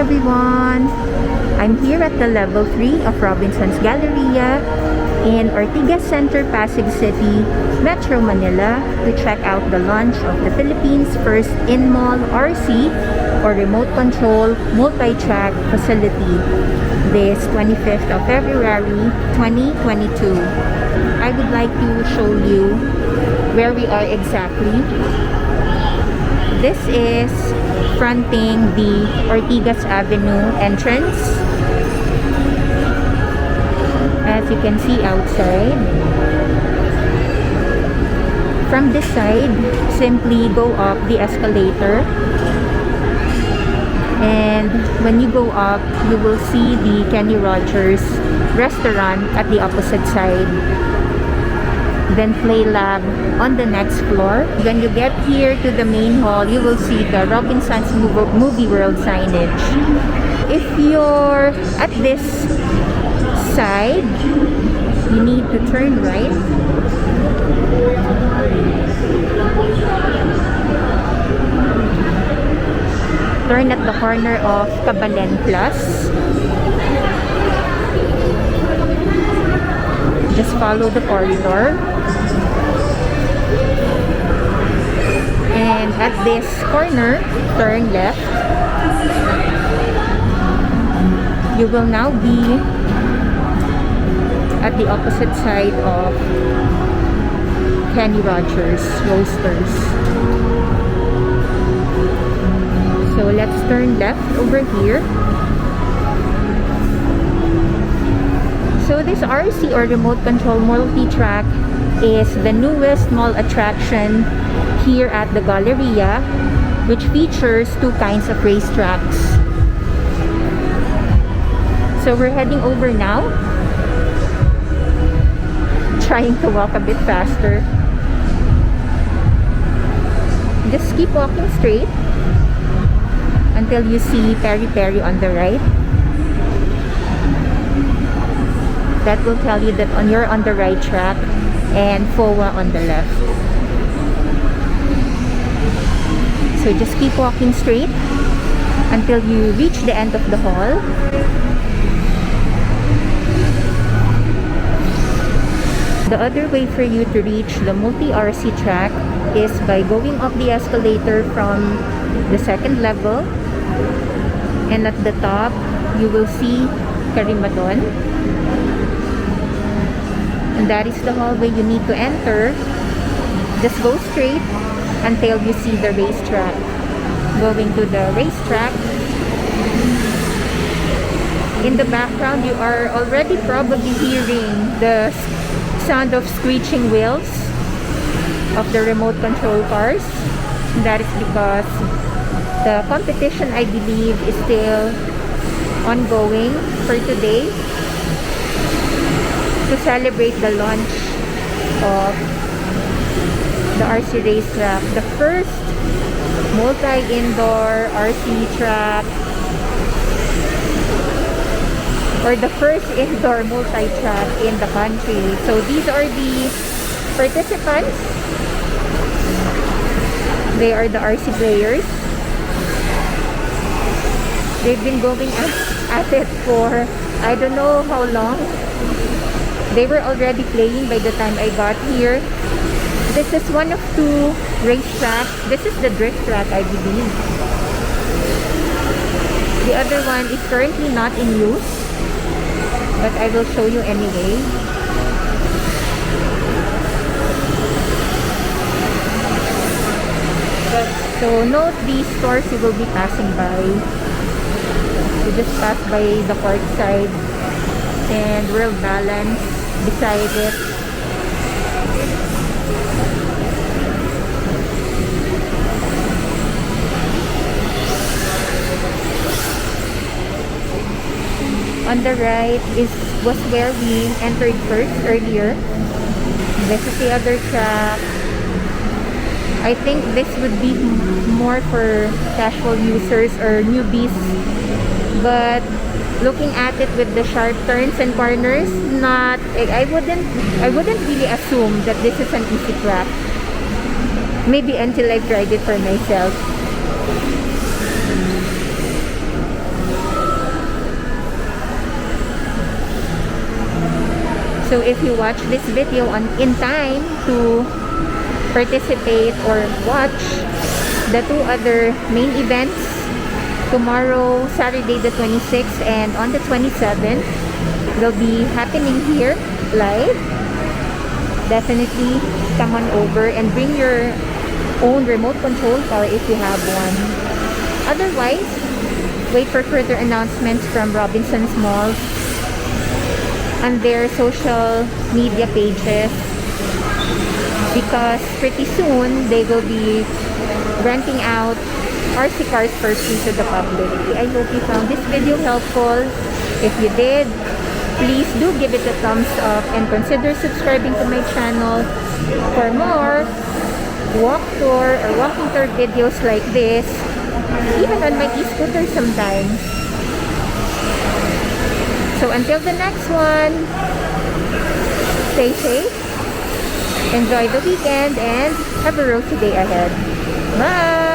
everyone! I'm here at the level 3 of Robinsons Galleria in Ortigas Center, Pasig City, Metro Manila to check out the launch of the Philippines' first in-mall RC or remote control multi-track facility this 25th of February 2022. I would like to show you where we are exactly. This is fronting the Ortigas Avenue entrance. As you can see outside. From this side, simply go up the escalator. And when you go up, you will see the Kenny Rogers restaurant at the opposite side. Then Play Lab on the next floor. When you get here to the main hall, you will see the Robinsons Movie World signage. If you're at this side, you need to turn right. Turn at the corner of Cabalen Plus. Just follow the corridor. And at this corner, turn left. You will now be at the opposite side of Kenny Rogers Roasters. So let's turn left over here. So this RC or remote control multi-track is the newest mall attraction here at the Galleria, which features two kinds of racetracks. So we're heading over now. Trying to walk a bit faster. Just keep walking straight until you see Peri Peri on the right. That will tell you that you're on the right track, and FOA on the left. So just keep walking straight until you reach the end of the hall. The other way for you to reach the multi-RC track is by going up the escalator from the second level, and at the top you will see Karimadon, and that is the hallway you need to enter. Just go straight until you see the racetrack. Going to the racetrack, in the background you are already probably hearing the sound of screeching wheels of the remote control cars. That is because the competition, I believe, is still ongoing for today to celebrate the launch of the RC racetrack, the first multi-indoor RC track, or the first indoor multi-track in the country. So these are the participants. They are the RC players. They've been going at it for I don't know how long. They were already playing by the time I got here. This is one of two racetracks. This is the drift track, I believe. The other one is currently not in use, but I will show you anyway. So note these stores you will be passing by. You just pass by the court side and World Balance beside it. On the right was where we entered first earlier. This is the other track. I think this would be more for casual users or newbies, but looking at it with the sharp turns and corners, I wouldn't really assume that this is an easy track. Maybe until I've tried it for myself. So if you watch this video in time to participate or watch the two other main events, tomorrow, Saturday the 26th, and on the 27th, they'll be happening here live. Definitely come on over and bring your own remote control car if you have one. Otherwise, wait for further announcements from Robinsons Mall and their social media pages, because pretty soon they will be renting out RC cars for free to the public. I hope you found this video helpful. If you did, please do give it a thumbs up and consider subscribing to my channel for more walk tour or walking tour videos like this, even on my e-scooter sometimes. So until the next one, stay safe, enjoy the weekend, and have a rosy day ahead. Bye!